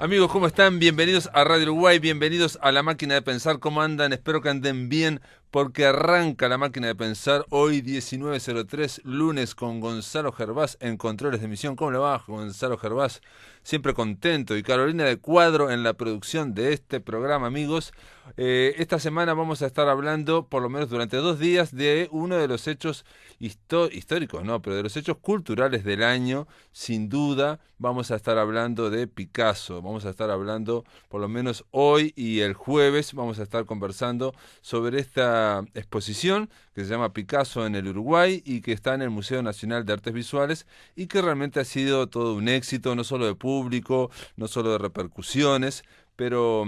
Amigos, ¿cómo están? Bienvenidos a Radio Uruguay, bienvenidos a La Máquina de Pensar. ¿Cómo andan? Espero que anden bien porque arranca La Máquina de Pensar hoy 19:03, lunes, con Gonzalo Gervás en controles de emisión. ¿Cómo le va, Gonzalo Gervás? Siempre contento. Y Carolina de Cuadro en la producción de este programa, amigos. Esta semana vamos a estar hablando, por lo menos durante 2 días, de uno de los hechos históricos, no, pero de los hechos culturales del año. Sin duda, vamos a estar hablando de Picasso. Vamos a estar hablando, por lo menos hoy y el jueves, vamos a estar conversando sobre esta exposición que se llama Picasso en el Uruguay y que está en el Museo Nacional de Artes Visuales y que realmente ha sido todo un éxito, no solo de público, no solo de repercusiones, pero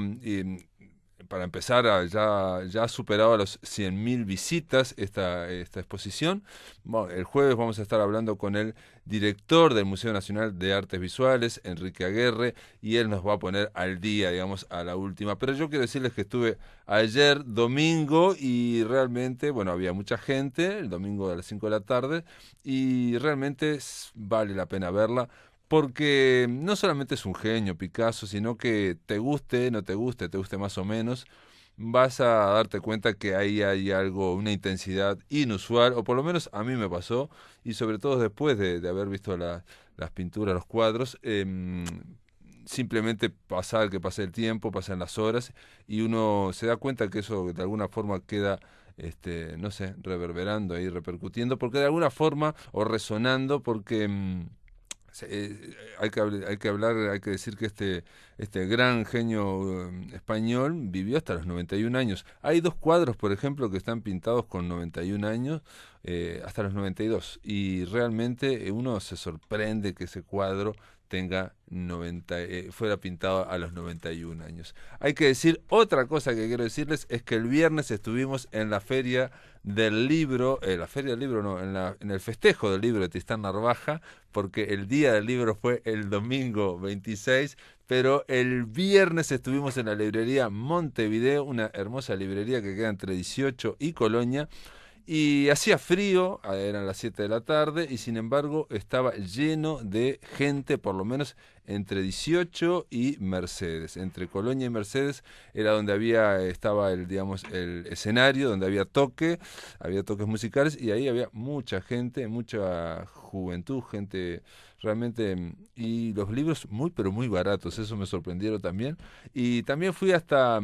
para empezar, ya ha superado los 100.000 visitas esta exposición. Bueno, el jueves vamos a estar hablando con el director del Museo Nacional de Artes Visuales, Enrique Aguerre, y él nos va a poner al día, digamos, a la última. Pero yo quiero decirles que estuve ayer domingo y realmente, bueno, había mucha gente, el domingo a las 5 de la tarde, y realmente vale la pena verla. Porque no solamente es un genio Picasso, sino que te guste, no te guste más o menos, vas a darte cuenta que ahí hay algo, una intensidad inusual, o por lo menos a mí me pasó, y sobre todo después de haber visto las pinturas, los cuadros, simplemente que pasa el tiempo, pasan las horas, y uno se da cuenta que eso de alguna forma queda no sé, reverberando ahí, repercutiendo, porque de alguna forma, o resonando, porque hay que hablar, hay que decir que este gran genio español vivió hasta los 91 años. Hay 2 cuadros, por ejemplo, que están pintados con 91 años, hasta los 92. Y realmente uno se sorprende que ese cuadro fuera pintado a los 91 años. Hay que decir, otra cosa que quiero decirles es que el viernes estuvimos en la Feria del Libro, la Feria del Libro no, en el festejo del libro de Tristán Narvaja, porque el día del libro fue el domingo 26, pero el viernes estuvimos en la librería Montevideo, una hermosa librería que queda entre 18 y Colonia, y hacía frío, eran las 7 de la tarde, y sin embargo estaba lleno de gente, por lo menos entre 18 y Mercedes. Entre Colonia y Mercedes era donde estaba digamos, el escenario, donde había toques musicales, y ahí había mucha gente, mucha juventud, gente realmente, y los libros muy, pero muy baratos, eso me sorprendieron también. Y también fui hasta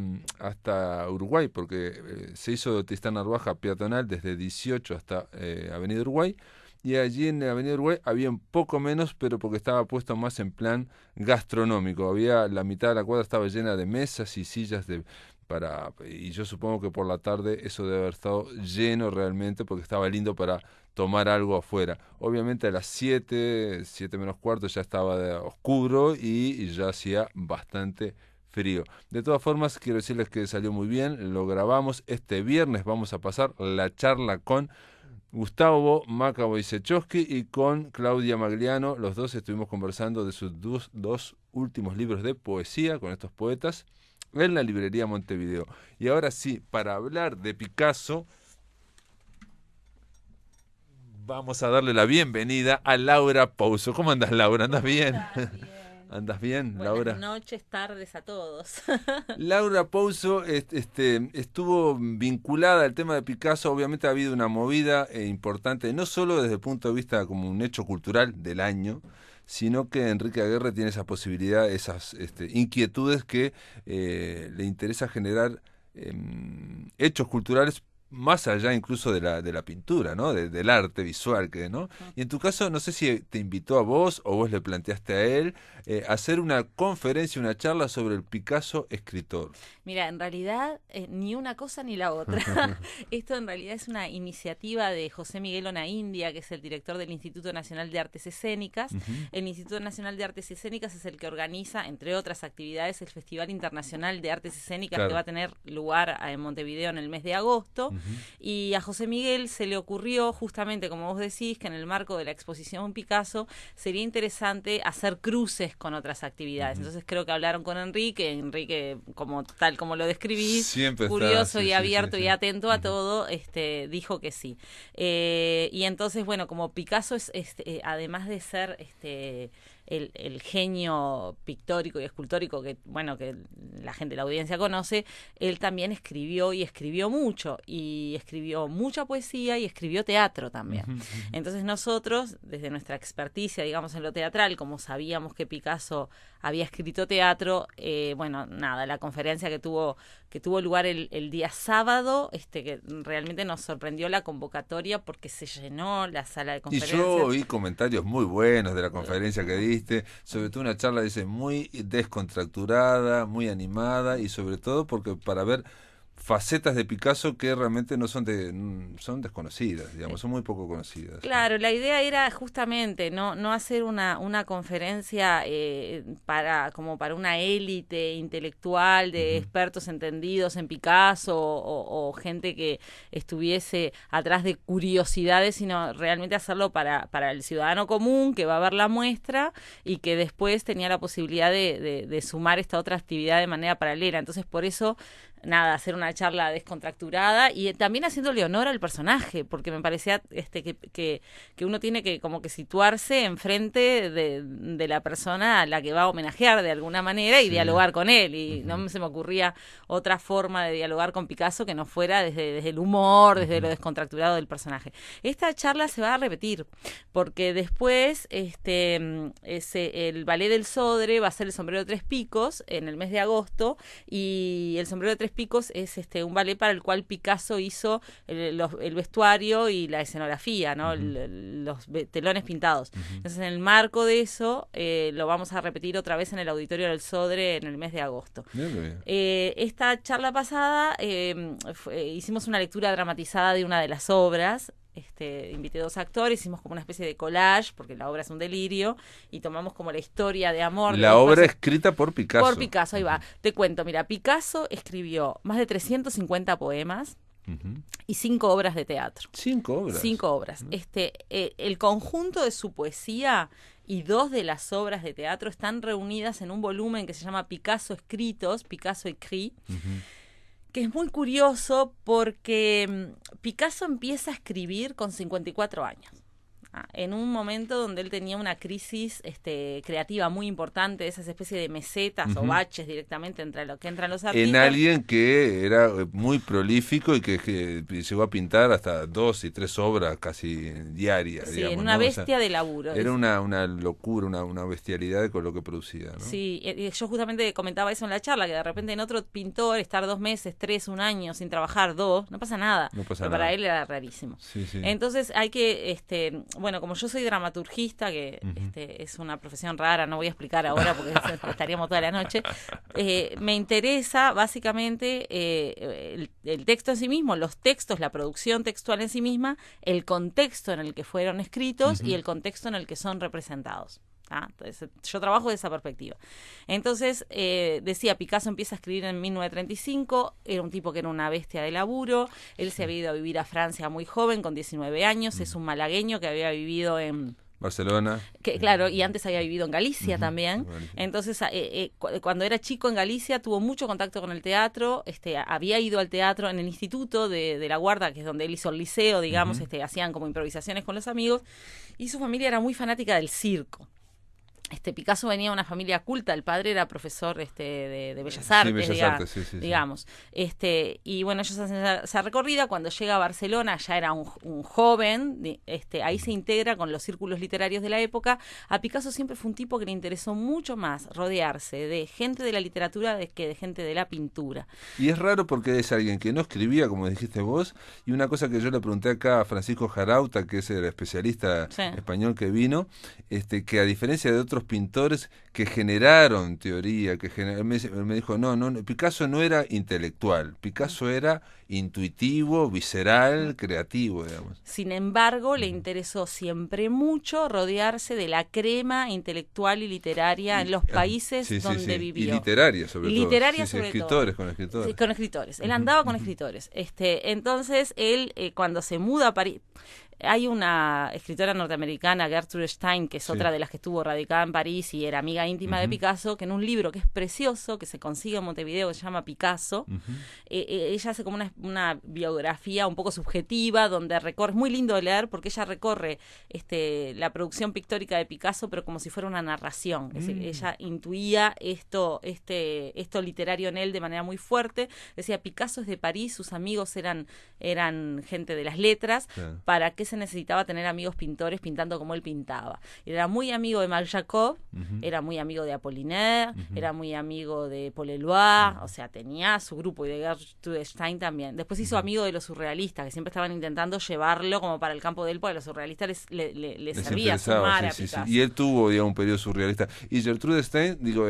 Uruguay, porque se hizo Tristán Narvaja peatonal desde 18 hasta Avenida Uruguay, y allí en la Avenida Uruguay había un poco menos, pero porque estaba puesto más en plan gastronómico. Había la mitad de la cuadra estaba llena de mesas y sillas y yo supongo que por la tarde eso debe haber estado lleno realmente, porque estaba lindo para tomar algo afuera. Obviamente a las 7 menos cuarto ya estaba oscuro y ya hacía bastante frío. De todas formas, quiero decirles que salió muy bien, lo grabamos. Este viernes vamos a pasar la charla con Gustavo Macaboy-Zechowski y con Claudia Magliano. Los dos estuvimos conversando de sus dos últimos libros de poesía con estos poetas en la librería Montevideo. Y ahora sí, para hablar de Picasso, vamos a darle la bienvenida a Laura Pouso. ¿Cómo andas, Laura? ¿Andas bien? Bien. ¿Andas bien, Buenas Laura? noches, tardes a todos. Laura Pouso estuvo vinculada al tema de Picasso. Obviamente ha habido una movida importante, no solo desde el punto de vista como un hecho cultural del año, sino que Enrique Aguerre tiene esa posibilidad, esas inquietudes que le interesa generar hechos culturales más allá incluso de la pintura, ¿no? Del arte visual, ¿no? Y en tu caso, no sé si te invitó a vos o vos le planteaste a él hacer una conferencia, una charla sobre el Picasso escritor. Mira, en realidad ni una cosa ni la otra. Esto en realidad es una iniciativa de José Miguel Onaindia, que es el director del Instituto Nacional de Artes Escénicas. Ujú. El Instituto Nacional de Artes Escénicas es el que organiza, entre otras actividades, el Festival Internacional de Artes Escénicas que va Claro. a tener lugar en Montevideo en el mes de agosto. Ujú. Y a José Miguel se le ocurrió, justamente como vos decís, que en el marco de la exposición Picasso sería interesante hacer cruces con otras actividades. Ujú. Entonces creo que hablaron con Enrique, como tal como lo describís, Siempre está, curioso sí, y sí, sí, abierto sí. y atento a Ujú. todo, dijo que sí. Y entonces, bueno, como Picasso además de ser el genio pictórico y escultórico que, bueno, que la gente, la audiencia conoce, él también escribió y escribió mucho, y escribió mucha poesía y escribió teatro también. Entonces nosotros, desde nuestra experticia, digamos, en lo teatral, como sabíamos que Picasso había escrito teatro, bueno, nada, la conferencia que tuvo lugar el día sábado, que realmente nos sorprendió la convocatoria porque se llenó la sala de conferencias. Y yo oí comentarios muy buenos de la conferencia que diste, sobre todo una charla, dice, muy descontracturada, muy animada, y sobre todo porque para ver facetas de Picasso que realmente no son son desconocidas, digamos, son muy poco conocidas. Claro, la idea era justamente no hacer una conferencia como para una élite intelectual de expertos entendidos en Picasso o gente que estuviese atrás de curiosidades, sino realmente hacerlo para el ciudadano común que va a ver la muestra y que después tenía la posibilidad de sumar esta otra actividad de manera paralela. Entonces, por eso, nada, hacer una charla descontracturada y también haciéndole honor al personaje, porque me parecía que uno tiene que como que situarse enfrente de la persona a la que va a homenajear de alguna manera y dialogar con él, y no se me ocurría otra forma de dialogar con Picasso que no fuera desde el humor, desde lo descontracturado del personaje. Esta charla se va a repetir, porque después el Ballet del Sodre va a ser el Sombrero de Tres Picos en el mes de agosto, y el Sombrero de Tres Picos es un ballet para el cual Picasso hizo el vestuario y la escenografía, ¿no? Los telones pintados. Entonces, en el marco de eso, lo vamos a repetir otra vez en el Auditorio del Sodre en el mes de agosto. Esta charla pasada hicimos una lectura dramatizada de una de las obras. Invité 2 actores, hicimos como una especie de collage, porque la obra es un delirio, y tomamos como la historia de amor. La obra escrita por Picasso. Por Picasso, ahí va. Te cuento, mira, Picasso escribió más de 350 poemas y 5 obras de teatro. 5 obras. 5 obras. El conjunto de su poesía y 2 de las obras de teatro están reunidas en un volumen que se llama Picasso Escritos, Picasso Écrit, que es muy curioso porque Picasso empieza a escribir con 54 años. En un momento donde él tenía una crisis creativa muy importante, esas especies de mesetas o baches directamente entre lo que entran los artistas. En alguien que era muy prolífico y que llegó a pintar hasta 2 y 3 obras casi diarias. Sí, digamos, en una bestia de laburo. Era una locura, una bestialidad con lo que producía, ¿no? Sí, yo justamente comentaba eso en la charla, que de repente en otro pintor estar 2 meses, 3, un año sin trabajar, 2, no pasa nada. No pasa pero nada. para él era rarísimo. Sí, sí. Entonces hay que, bueno, como yo soy dramaturgista, que es una profesión rara, no voy a explicar ahora porque estaríamos toda la noche, me interesa básicamente el texto en sí mismo, los textos, la producción textual en sí misma, el contexto en el que fueron escritos y el contexto en el que son representados. Entonces, yo trabajo de esa perspectiva. Entonces, decía, Picasso empieza a escribir en 1935, era un tipo que era una bestia de laburo, él se había ido a vivir a Francia muy joven, con 19 años, es un malagueño que había vivido en Barcelona. Claro, y antes había vivido en Galicia también. Entonces, cuando era chico en Galicia tuvo mucho contacto con el teatro, había ido al teatro en el Instituto de la Guarda, que es donde él hizo el liceo, digamos, hacían como improvisaciones con los amigos, y su familia era muy fanática del circo. Picasso venía de una familia culta, el padre era profesor de Bellas Artes, digamos. Y bueno, ellos hacen esa recorrida, cuando llega a Barcelona ya era un joven, ahí se integra con los círculos literarios de la época. A Picasso siempre fue un tipo que le interesó mucho más rodearse de gente de la literatura que de gente de la pintura. Y es raro porque es alguien que no escribía, como dijiste vos, y una cosa que yo le pregunté acá a Francisco Jarauta, que es el especialista español que vino, que a diferencia de otros pintores que generaron teoría, él me dijo, no, Picasso no era intelectual, Picasso era intuitivo, visceral, creativo, digamos. Sin embargo, le interesó siempre mucho rodearse de la crema intelectual y literaria en los países donde vivió. Y literaria, sobre todo. Literaria, escritores, todo. Con escritores. Sí, con escritores. Él andaba con escritores. Entonces, él, cuando se muda a París, Hay una escritora norteamericana, Gertrude Stein, que es otra de las que estuvo radicada en París y era amiga íntima de Picasso, que en un libro que es precioso, que se consigue en Montevideo, que se llama Picasso, ella hace como una biografía un poco subjetiva, donde recorre, es muy lindo de leer, porque ella recorre la producción pictórica de Picasso, pero como si fuera una narración. Es decir, ella intuía esto literario en él de manera muy fuerte. Decía, Picasso es de París, sus amigos eran gente de las letras. Claro. ¿Para qué se necesitaba tener amigos pintores pintando como él pintaba? Era muy amigo de Marc Jacob, era muy amigo de Apollinaire, era muy amigo de Paul Eluard, o sea, tenía su grupo, y de Gertrude Stein también. Después hizo amigo de los surrealistas, que siempre estaban intentando llevarlo como para el campo de él, porque a los surrealistas les servía sumar a Picasso. Y él tuvo, digamos, un periodo surrealista. Y Gertrude Stein, digo,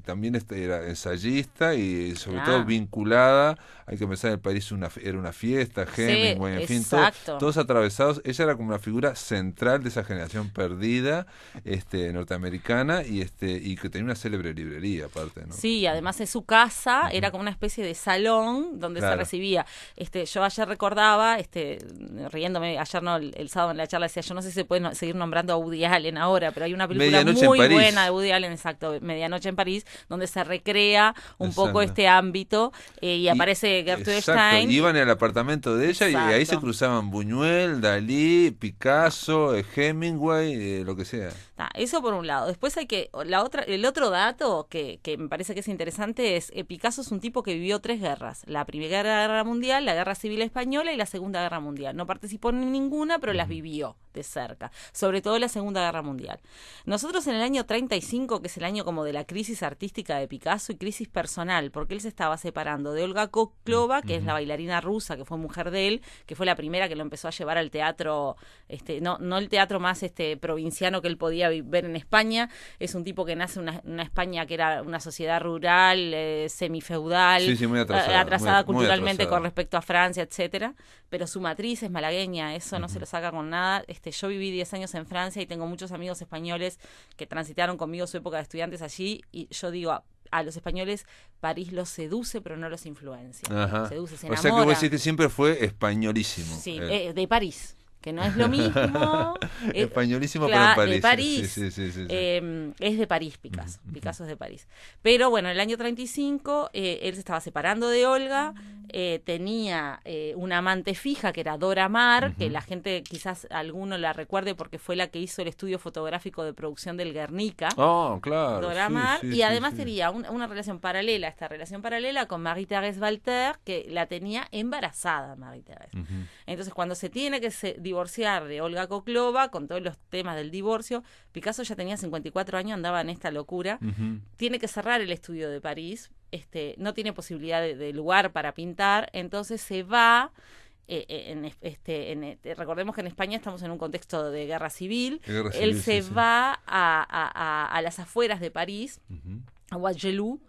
también era ensayista y sobre todo vinculada, hay que pensar, en París era una fiesta, Hemingway, en fin, todos atravesados. Ella era como una figura central de esa generación perdida norteamericana y que tenía una célebre librería aparte, ¿no? Sí, además de su casa era como una especie de salón donde se recibía. Yo ayer recordaba, riéndome, ayer no, el sábado en la charla decía, yo no sé si se puede seguir nombrando a Woody Allen ahora, pero hay una película Medianoche muy en París. buena de Woody Allen, exacto, Medianoche en París, donde se recrea un poco este ámbito y aparece Gertrude Stein. Y iban al apartamento de ella y ahí se cruzaban Buñuel, Dalí, Picasso, Hemingway, lo que sea. Eso por un lado. Después el otro dato que me parece que es interesante es Picasso es un tipo que vivió 3 guerras: la Primera Guerra Mundial, la Guerra Civil Española y la Segunda Guerra Mundial. No participó en ninguna, pero las vivió de cerca, sobre todo la Segunda Guerra Mundial. Nosotros en el año 35, que es el año como de la crisis artística de Picasso y crisis personal, porque él se estaba separando de Olga Koklova, que es la bailarina rusa, que fue mujer de él, que fue la primera que lo empezó a llevar al teatro, no el teatro más provinciano que él podía ver en España. Es un tipo que nace en una España que era una sociedad rural, semifeudal, muy atrasada culturalmente muy atrasada con respecto a Francia, etcétera, pero su matriz es malagueña, eso no se lo saca con nada. Yo viví 10 años en Francia y tengo muchos amigos españoles que transitaron conmigo su época de estudiantes allí, y yo digo, a los españoles París los seduce, pero no los influencia. Seduce, se enamora. O sea que vos decís que siempre fue españolísimo. Sí, de París, que no es lo mismo. Españolísimo, pero en París. De París. Sí. Es de París, Picasso. Picasso es de París. Pero bueno, en el año 35 él se estaba separando de Olga, tenía una amante fija que era Dora Maar, que la gente quizás alguno la recuerde porque fue la que hizo el estudio fotográfico de producción del Guernica. Oh, claro. Dora Maar, y además tenía una relación paralela, esta relación paralela con Marie-Thérèse Walter, que la tenía embarazada Marie-Thérèse. Entonces, cuando se tiene que divorciar de Olga Koklova, con todos los temas del divorcio, Picasso ya tenía 54 años, andaba en esta locura, tiene que cerrar el estudio de París, no tiene posibilidad de lugar para pintar, entonces se va. Recordemos que en España estamos en un contexto de guerra civil. Él se va a las afueras de París, a Waterloo,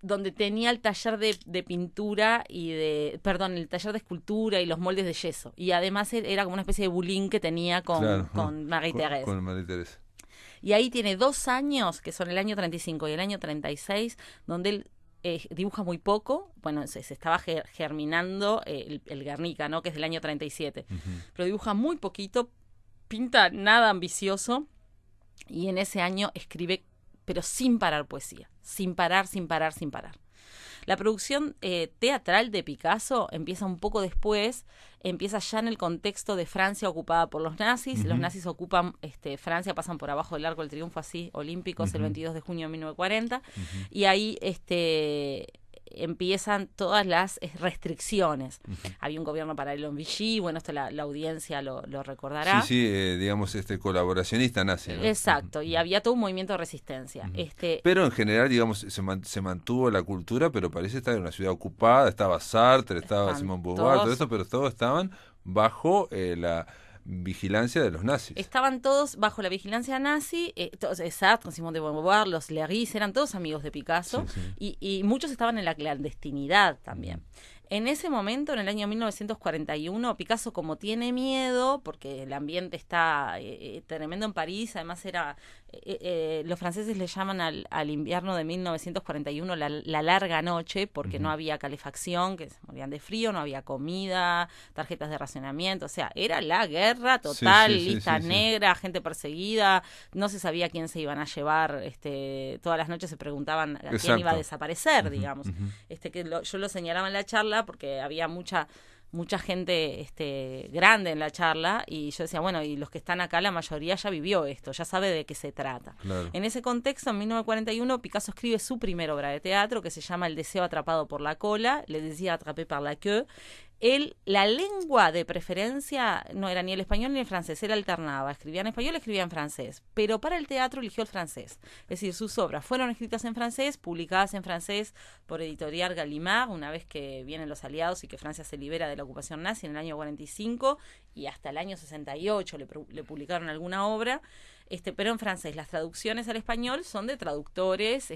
donde tenía el taller de pintura el taller de escultura y los moldes de yeso. Y además era como una especie de bulín que tenía con Marie-Thérèse. Con Marie-Thérèse. Y ahí tiene 2 años, que son el año 35 y el año 36, donde él dibuja muy poco. Bueno, se estaba germinando el Guernica, ¿no?, que es del año 37. Pero dibuja muy poquito, pinta nada ambicioso, y en ese año escribe, pero sin parar, poesía. Sin parar. La producción teatral de Picasso empieza un poco después, empieza ya en el contexto de Francia ocupada por los nazis. Los nazis ocupan Francia, pasan por abajo del Arco del Triunfo, así, olímpicos, el 22 de junio de 1940, y ahí empiezan todas las restricciones. Había un gobierno paralelo en Vichy, bueno, esto la audiencia lo recordará. Sí, digamos, colaboracionista nazi, ¿no? Exacto, y había todo un movimiento de resistencia. Pero en general, digamos, se mantuvo la cultura, pero París estaba en una ciudad ocupada, estaba Sartre, estaba Simone Beauvoir, todo eso, pero todos estaban bajo la vigilancia de los nazis. Estaban todos bajo la vigilancia nazi, Sartre, Simone de Beauvoir, los Léris, eran todos amigos de Picasso, y muchos estaban en la clandestinidad también. En ese momento, en el año 1941, Picasso, como tiene miedo, porque el ambiente está tremendo en París, además era los franceses le llaman al invierno de 1941 la larga noche, porque no había calefacción, que se morían de frío, no había comida, tarjetas de racionamiento, o sea, era la guerra total, listas negras, gente perseguida, no se sabía quién se iban a llevar, todas las noches se preguntaban a quién iba a desaparecer, digamos. Yo lo señalaba en la charla porque había mucha gente grande en la charla, y yo decía, bueno, y los que están acá, la mayoría ya vivió esto, ya sabe de qué se trata. Claro. En ese contexto, en 1941, Picasso escribe su primera obra de teatro, que se llama El deseo atrapado por la cola, Le désir attrapé par la queue. La lengua de preferencia no era ni el español ni el francés, él alternaba, escribía en español, escribía en francés, pero para el teatro eligió el francés. Es decir, sus obras fueron escritas en francés, publicadas en francés por Editorial Gallimard, una vez que vienen los aliados y que Francia se libera de la ocupación nazi en el año 45, y hasta el año 68 le publicaron alguna obra, pero en francés. Las traducciones al español son de traductores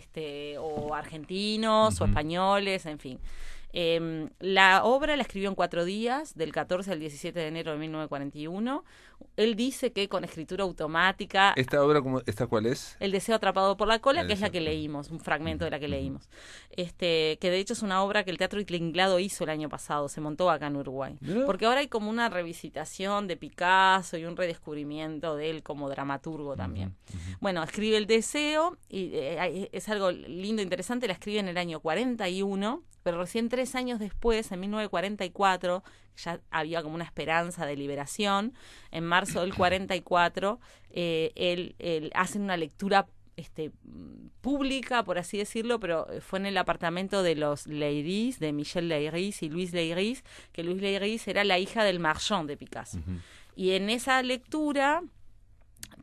o argentinos o españoles, en fin. La obra la escribió en 4 días, del 14 al 17 de enero de 1941. Él dice que con escritura automática. ¿Esta obra cuál es? El deseo atrapado por la cola, que es la que leímos, un fragmento de la que leímos. Que de hecho es una obra que el Teatro Tinglado hizo el año pasado, se montó acá en Uruguay. ¿No? Porque ahora hay como una revisitación de Picasso y un redescubrimiento de él como dramaturgo también. Bueno, escribe El deseo, y es algo lindo, interesante, la escribe en el año 41, pero recién 3 años después, en 1944, ya había como una esperanza de liberación. En marzo del 44, él hace una lectura pública, por así decirlo, pero fue en el apartamento de los Leiris, de Michel Leiris y Louise Leiris, que Louise Leiris era la hija del marchand de Picasso. Y en esa lectura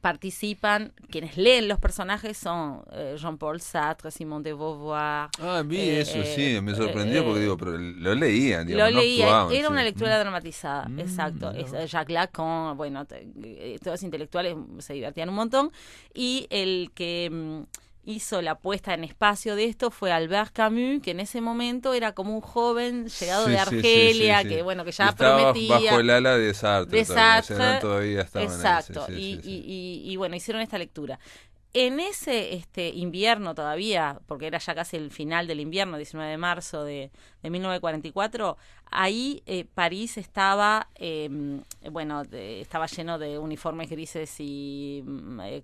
participan, quienes leen los personajes son Jean-Paul Sartre, Simone de Beauvoir. Vi eso, sí, me sorprendió porque digo, pero lo leían, digamos, lo leía, actuaban, era una lectura dramatizada, exacto. No. Jacques Lacan, bueno, todos los intelectuales se divertían un montón, y el que hizo la puesta en espacio de esto fue Albert Camus, que en ese momento era como un joven llegado de Argelia, que bueno, que ya estaba prometía bajo el ala de Sartre, todavía estaban exacto, ahí, y bueno, hicieron esta lectura. En ese invierno todavía, porque era ya casi el final del invierno, 19 de marzo de 1944, ahí París estaba, estaba lleno de uniformes grises y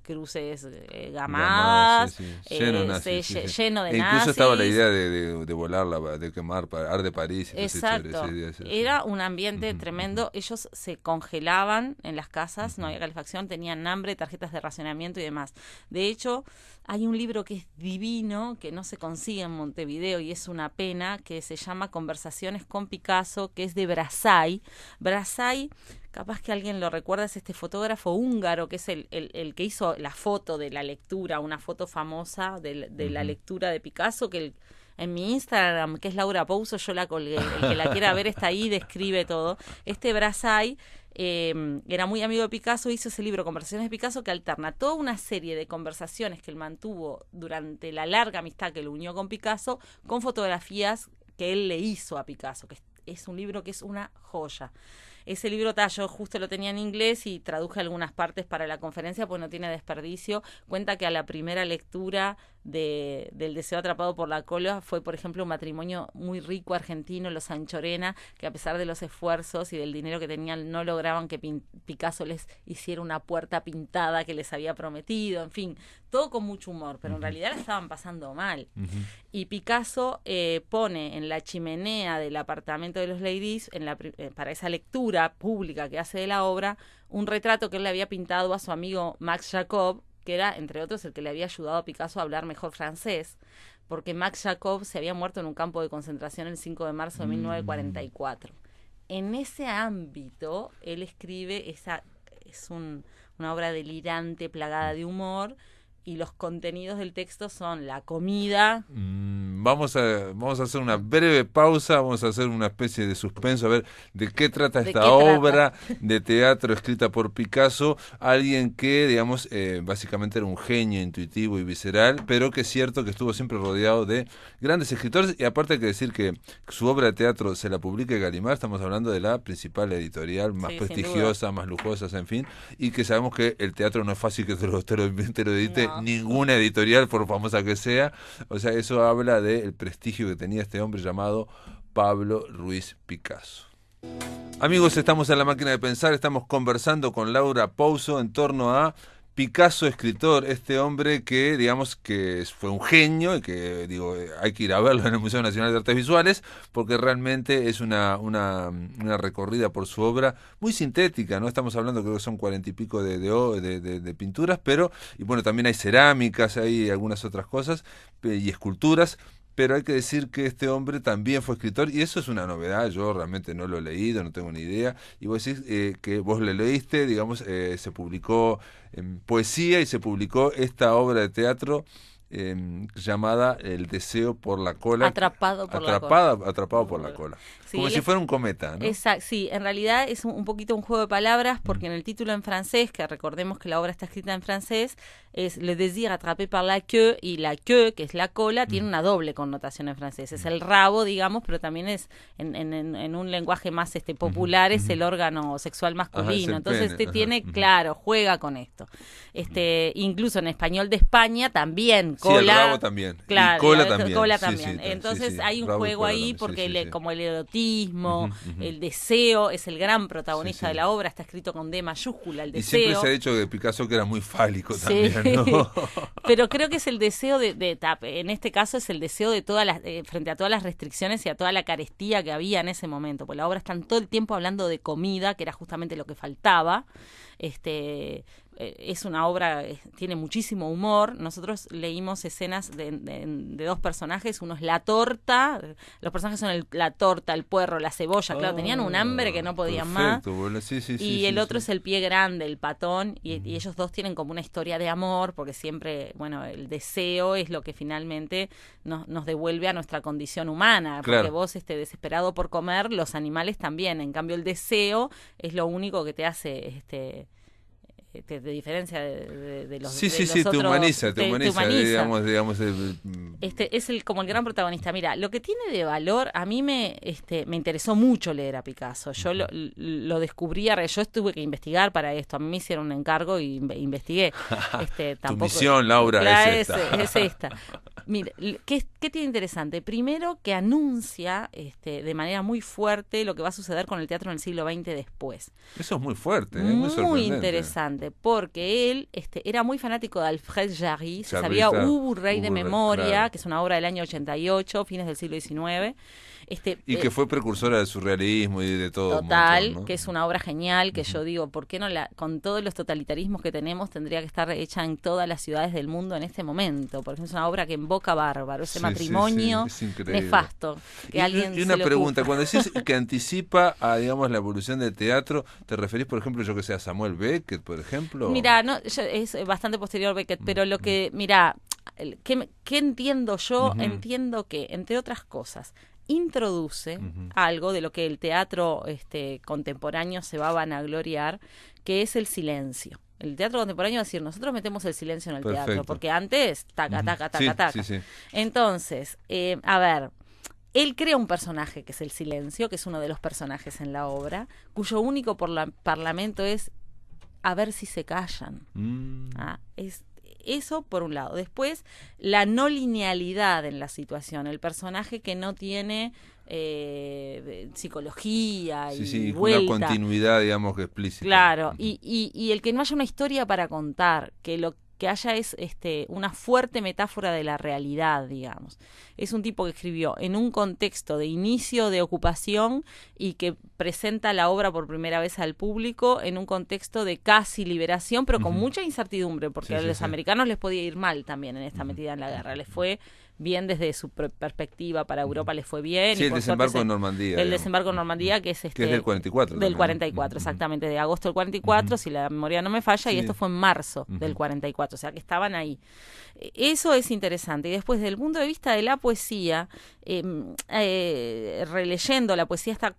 cruces gamadas, lleno de nazis. Incluso estaba la idea de volarla, de quemar Ar de París. Exacto, era un ambiente tremendo. Ellos se congelaban en las casas, no había calefacción, tenían hambre, tarjetas de racionamiento y demás. De hecho, hay un libro que es divino, que no se consigue en Montevideo y es una pena, que se llama Conversaciones con Picasso, que es de Brassai. Brassai, capaz que alguien lo recuerda, es este fotógrafo húngaro que es el que hizo la foto de la lectura, una foto famosa de la lectura de Picasso, que en mi Instagram, que es Laura Pouso, yo la colgué. El que la quiera ver está ahí, describe todo. Brassai era muy amigo de Picasso, hizo ese libro Conversaciones de Picasso, que alterna toda una serie de conversaciones que él mantuvo durante la larga amistad que lo unió con Picasso, con fotografías que él le hizo a Picasso, que es un libro que es una joya. Ese libro yo justo lo tenía en inglés y traduje algunas partes para la conferencia, pues no tiene desperdicio. Cuenta que a la primera lectura del deseo atrapado por la cola fue, por ejemplo, un matrimonio muy rico argentino, los Anchorena, que a pesar de los esfuerzos y del dinero que tenían, no lograban que Picasso les hiciera una puerta pintada que les había prometido, en fin, todo con mucho humor, pero en realidad la estaban pasando mal. Y Picasso pone en la chimenea del apartamento de los Leiris, para esa lectura pública que hace de la obra, un retrato que él le había pintado a su amigo Max Jacob, que era, entre otros, el que le había ayudado a Picasso a hablar mejor francés, porque Max Jacob se había muerto en un campo de concentración el 5 de marzo de 1944. En ese ámbito, él escribe, una obra delirante, plagada de humor, y los contenidos del texto son la comida. vamos a hacer una breve pausa, vamos a hacer una especie de suspenso, a ver de qué trata esta obra de teatro escrita por Picasso, alguien que, digamos, básicamente era un genio intuitivo y visceral, pero que es cierto que estuvo siempre rodeado de grandes escritores, y aparte hay que decir que su obra de teatro se la publica Gallimard, estamos hablando de la principal editorial, más prestigiosa, más lujosa, en fin, y que sabemos que el teatro no es fácil que te lo edite ninguna editorial, por famosa que sea. O sea, eso habla del prestigio que tenía este hombre llamado Pablo Ruiz Picasso. Amigos, estamos en La Máquina de Pensar, estamos conversando con Laura Pouso en torno a Picasso, escritor, este hombre que, digamos, que fue un genio y que, digo, hay que ir a verlo en el Museo Nacional de Artes Visuales porque realmente es una recorrida por su obra muy sintética, ¿no? Estamos hablando, creo que son 40 y pico de pinturas, pero, y bueno, también hay cerámicas, hay algunas otras cosas y esculturas. Pero hay que decir que este hombre también fue escritor y eso es una novedad, yo realmente no lo he leído, no tengo ni idea. Y vos decís que vos le leíste, digamos, se publicó en poesía y se publicó esta obra de teatro llamada El deseo por la cola. Atrapado por la cola. Sí, como si fuera un cometa, ¿no? Exacto, sí, en realidad es un poquito un juego de palabras porque en el título en francés, que recordemos que la obra está escrita en francés, es Le désir attrapé par la queue, y la queue, que es la cola, tiene una doble connotación en francés. Es el rabo, digamos, pero también es en un lenguaje más popular, es el órgano sexual masculino. Entonces tiene, claro, juega con esto. Incluso en español de España también, cola. Sí, el rabo también. Claro, y cola también. Cola también. Entonces hay un juego ahí porque como el erotismo, el deseo, es el gran protagonista de la obra, está escrito con D mayúscula, el deseo. Y siempre se ha dicho de Picasso que era muy fálico también, ¿no? Pero creo que es el deseo en este caso es el deseo de todas las, frente a todas las restricciones y a toda la carestía que había en ese momento, porque la obra están todo el tiempo hablando de comida, que era justamente lo que faltaba. Es una obra, tiene muchísimo humor. Nosotros leímos escenas de dos personajes, uno es la torta, los personajes son la torta, el puerro, la cebolla, claro, tenían un hambre que no podían más. Bueno, y el otro es el pie grande, el patón, y ellos dos tienen como una historia de amor, porque siempre, bueno, el deseo es lo que finalmente nos devuelve a nuestra condición humana, porque vos desesperado por comer, los animales también, en cambio el deseo es lo único que te hace te diferencia de los sí, de los te otros, humaniza, digamos es como el gran protagonista. Mira, lo que tiene de valor, a mí me interesó mucho leer a Picasso. Yo lo descubrí, yo tuve que investigar para esto, a mí me hicieron un encargo y investigué. Tu misión, Laura, es esta. Mira, ¿qué tiene interesante? Primero que anuncia de manera muy fuerte lo que va a suceder con el teatro en el siglo XX después. Eso es muy fuerte, muy sorprendente. Muy interesante, porque él era muy fanático de Alfred Jarry, se sabía Ubu, Rey de Memoria, que es una obra del año 88, fines del siglo XIX. Y que fue precursora del surrealismo y de todo. Total, montón, ¿no? que es una obra genial, que yo digo, ¿por qué no con todos los totalitarismos que tenemos, tendría que estar hecha en todas las ciudades del mundo en este momento? Porque es una obra que invoca bárbaro, ese matrimonio nefasto. Y una pregunta, cuando decís que anticipa a, digamos, la evolución del teatro, ¿te referís, por ejemplo, yo que sé, a Samuel Beckett, por ejemplo? Mira, es bastante posterior a Beckett, pero lo que, mira, ¿qué entiendo yo? Entiendo que, entre otras cosas, introduce algo de lo que el teatro contemporáneo se va a vanagloriar, que es el silencio. El teatro contemporáneo va a decir, nosotros metemos el silencio en el teatro, porque antes, taca, taca, taca, taca. Sí. Entonces, a ver, él crea un personaje que es el silencio, que es uno de los personajes en la obra, cuyo único parlamento es a ver si se callan. Eso por un lado. Después, la no linealidad en la situación. El personaje que no tiene psicología y vuelta. Una continuidad, digamos, que explícita. Claro, y el que no haya una historia para contar, que lo que haya es una fuerte metáfora de la realidad, digamos. Es un tipo que escribió en un contexto de inicio de ocupación y que presenta la obra por primera vez al público en un contexto de casi liberación, pero con mucha incertidumbre, porque a los americanos les podía ir mal también en esta metida en la guerra. Les fue bien desde su perspectiva. Para Europa les fue bien. Sí, y el desembarco en Normandía. El desembarco en Normandía, que es que es del 44. Del 44, exactamente, de agosto del 44, si la memoria no me falla, y esto fue en marzo del 44, o sea que estaban ahí. Eso es interesante. Y después, desde el punto de vista de la poesía, releyendo, la poesía está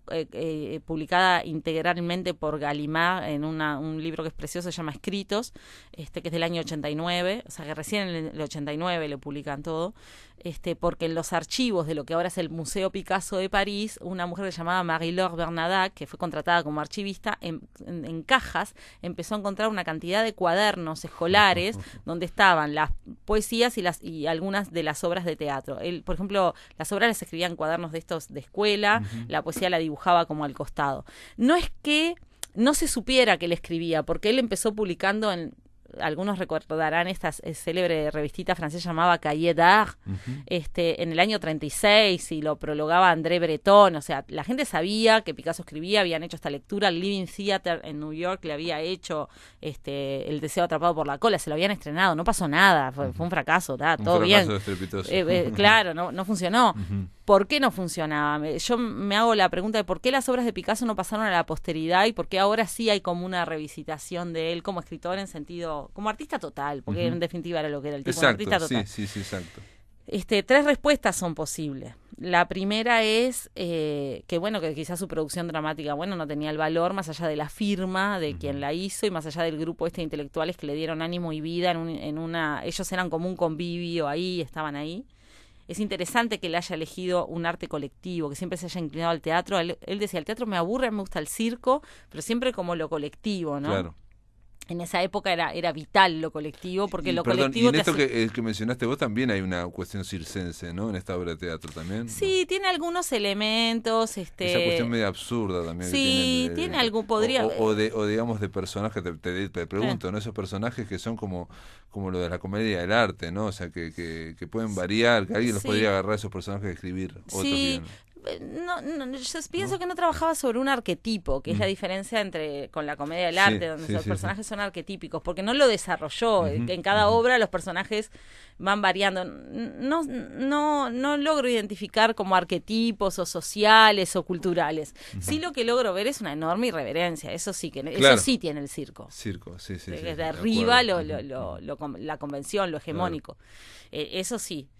publicada integralmente por Gallimard en un libro que es precioso, se llama Escritos, que es del año 89, o sea que recién en el 89 le publican todo, porque en los archivos de lo que ahora es el Museo Picasso de París, una mujer llamada Marie-Laure Bernadac, que fue contratada como archivista, en cajas empezó a encontrar una cantidad de cuadernos escolares donde estaban las poesías y algunas de las obras de teatro. Él, por ejemplo, las obras las escribía en cuadernos de estos de escuela, la poesía la dibujaba como al costado. No es que no se supiera que él escribía, porque él empezó publicando algunos recordarán esta célebre revistita francesa llamaba Cahiers d'Art, en el año 36, y lo prologaba André Breton. O sea, la gente sabía que Picasso escribía, habían hecho esta lectura, el Living Theatre en New York le había hecho El deseo atrapado por la cola, se lo habían estrenado, no pasó nada, fue un fracaso, todo bien. Claro, no funcionó. ¿Por qué no funcionaba? Yo me hago la pregunta de por qué las obras de Picasso no pasaron a la posteridad y por qué ahora sí hay como una revisitación de él como escritor en sentido, como artista total, porque en definitiva era lo que era el tipo, un artista total. Sí, exacto. 3 respuestas son posibles. La primera es que quizás su producción dramática, no tenía el valor más allá de la firma de quien la hizo y más allá del grupo de intelectuales que le dieron ánimo y vida ellos eran como un convivio ahí, estaban ahí. Es interesante que él haya elegido un arte colectivo, que siempre se haya inclinado al teatro. Él decía, el teatro me aburre, me gusta el circo, pero siempre como lo colectivo, ¿no? Claro. En esa época era vital lo colectivo, porque colectivo... Y en esto que mencionaste vos también hay una cuestión circense, ¿no? En esta obra de teatro también. Sí, ¿no? Tiene algunos elementos. Esa cuestión medio absurda también. Sí, tiene algún... podría... O digamos de personajes, te pregunto, ¿no? Esos personajes que son como lo de la comedia del arte, ¿no? O sea, que pueden variar, que alguien los podría agarrar a esos personajes y escribir otros bien. Yo pienso que no trabajaba sobre un arquetipo, que es la diferencia con la comedia del arte, donde los personajes son arquetípicos, porque no lo desarrolló. En cada obra los personajes van variando. No logro identificar como arquetipos o sociales o culturales. Sí, lo que logro ver es una enorme irreverencia. Eso sí eso sí tiene el circo. Desde arriba la convención, lo hegemónico. Eso sí.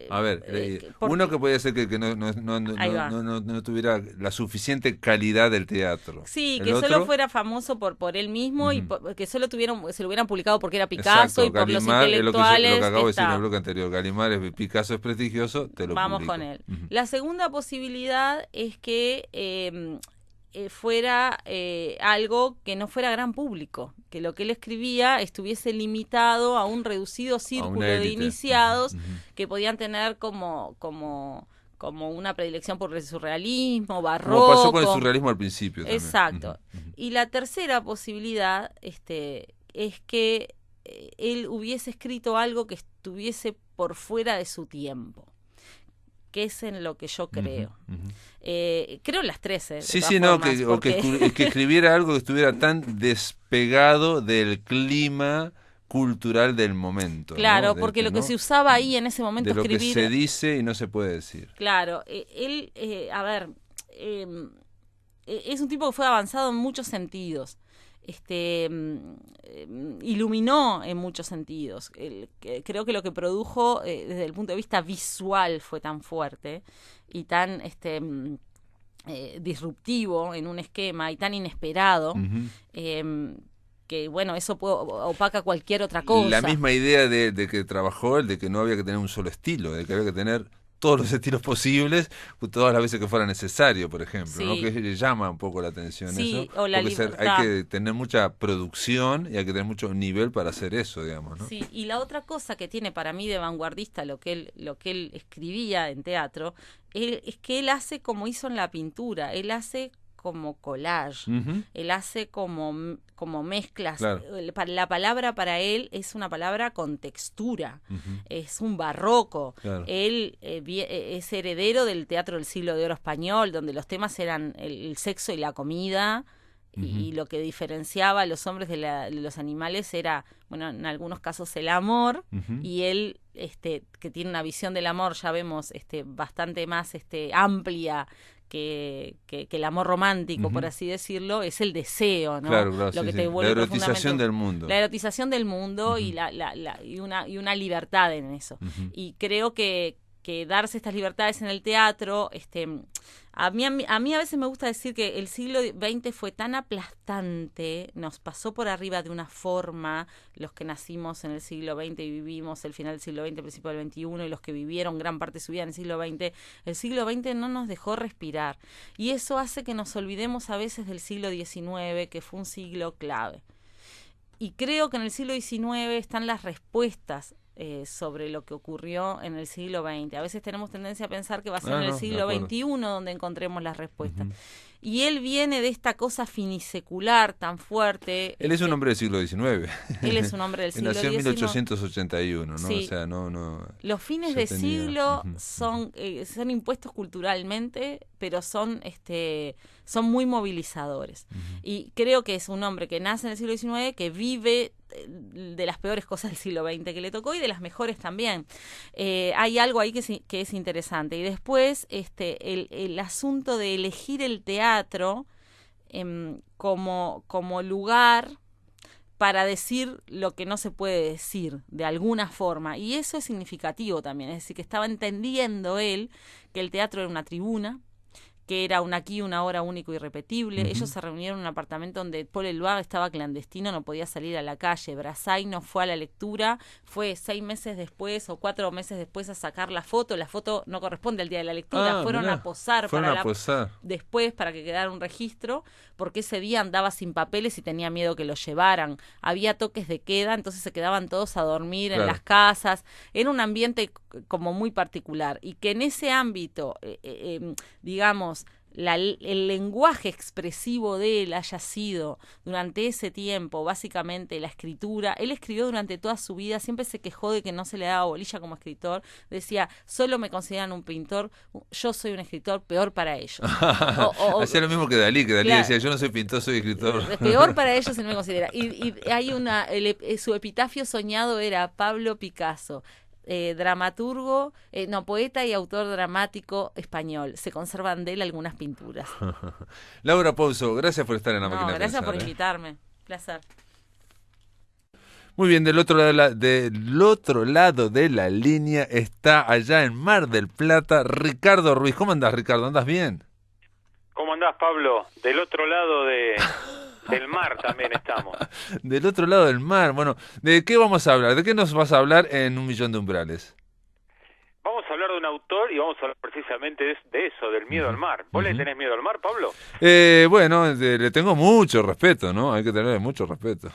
A ver, uno que podía ser que no tuviera la suficiente calidad del teatro. Sí, que solo fuera famoso por él mismo y que solo se lo hubieran publicado porque era Picasso. Exacto, y por Gallimard, los intelectuales. Lo que acabo de decir en el bloque anterior. Gallimard, Picasso es prestigioso, te lo Vamos publico. Con él. La segunda posibilidad es que fuera algo que no fuera gran público, que lo que él escribía estuviese limitado a un reducido círculo de iniciados que podían tener como una predilección por el surrealismo, barroco. Como pasó con el surrealismo al principio también. Exacto. Y la tercera posibilidad es que él hubiese escrito algo que estuviese por fuera de su tiempo, que es en lo que yo creo. Creo en las 13. Sí, no, que escribiera algo que estuviera tan despegado del clima cultural del momento. Claro, ¿no? Porque lo que se usaba ahí en ese momento de escribir... lo que se dice y no se puede decir. Claro, él, es un tipo que fue avanzado en muchos sentidos. Iluminó en muchos sentidos. Creo que lo que produjo desde el punto de vista visual fue tan fuerte y tan disruptivo en un esquema y tan inesperado que eso opaca cualquier otra cosa. La misma idea de que trabajó de que no había que tener un solo estilo, de que había que tener todos los estilos posibles, todas las veces que fuera necesario, por ejemplo, ¿no? Que le llama un poco la atención eso. O la hay que tener mucha producción y hay que tener mucho nivel para hacer eso, digamos, ¿no? Sí, y la otra cosa que tiene para mí de vanguardista lo que él escribía en teatro, es que él hace como hizo en la pintura, él hace como collage, él hace como mezclas. Claro. La palabra para él es una palabra con textura, es un barroco. Claro. Él es heredero del teatro del siglo de oro español, donde los temas eran el sexo y la comida, y lo que diferenciaba a los hombres de los animales era, bueno, en algunos casos el amor, y él, que tiene una visión del amor, ya vemos, bastante más amplia que el amor romántico, por así decirlo, es el deseo, ¿no? Claro, claro, Lo que sí, te sí. vuelve La erotización del mundo. La erotización del mundo y una libertad en eso. Y creo que darse estas libertades en el teatro, a mí a veces me gusta decir que el siglo XX fue tan aplastante, nos pasó por arriba de una forma, los que nacimos en el siglo XX y vivimos el final del siglo XX, principio del XXI, y los que vivieron gran parte de su vida en el siglo XX no nos dejó respirar. Y eso hace que nos olvidemos a veces del siglo XIX, que fue un siglo clave. Y creo que en el siglo XIX están las respuestas sobre lo que ocurrió en el siglo XX. A veces tenemos tendencia a pensar que va a ser en el siglo XXI donde encontremos las respuestas. Y él viene de esta cosa finisecular tan fuerte. Él es un hombre del siglo XIX. Él es un hombre del siglo XIX. Nació en 1881, ¿no? Sí. O sea, no. Los fines de siglo son impuestos culturalmente, pero son muy movilizadores. Y creo que es un hombre que nace en el siglo XIX, que vive de las peores cosas del siglo XX que le tocó y de las mejores también. Hay algo ahí que es interesante. Y después el asunto de elegir el teatro como lugar para decir lo que no se puede decir de alguna forma, y eso es significativo también, es decir, que estaba entendiendo él que el teatro era una tribuna, que era un aquí, una hora único y irrepetible. Ellos se reunieron en un apartamento donde Paul Eluard estaba clandestino, no podía salir a la calle. Brassai no fue a la lectura, fue 6 meses después o 4 meses después a sacar la foto no corresponde al día de la lectura, fueron a posar después para que quedara un registro, porque ese día andaba sin papeles y tenía miedo que lo llevaran. Había toques de queda, entonces se quedaban todos a dormir en las casas. Era un ambiente como muy particular, y que en ese ámbito, digamos, el lenguaje expresivo de él haya sido durante ese tiempo básicamente la escritura. Él escribió durante toda su vida, siempre se quejó de que no se le daba bolilla como escritor, decía, solo me consideran un pintor, yo soy un escritor, peor para ellos. Hacía lo mismo que Dalí, claro, decía, yo no soy pintor, soy escritor. Peor para ellos, él me considera. Y hay su epitafio soñado era Pablo Picasso, dramaturgo, poeta y autor dramático español. Se conservan de él algunas pinturas. Laura Pouso, gracias por estar en la máquina de gracias pensar, por invitarme. Placer. Muy bien, del otro lado de la línea está allá en Mar del Plata Ricardo Ruiz. ¿Cómo andás, Ricardo? ¿Andás bien? ¿Cómo andás, Pablo? Del otro lado del mar también estamos. Del otro lado del mar. Bueno, ¿de qué vamos a hablar? ¿De qué nos vas a hablar en Un Millón de Umbrales? Vamos a hablar de un autor y vamos a hablar precisamente de eso, del miedo al mar. ¿Vos le tenés miedo al mar, Pablo? Bueno, le tengo mucho respeto, ¿no? Hay que tenerle mucho respeto.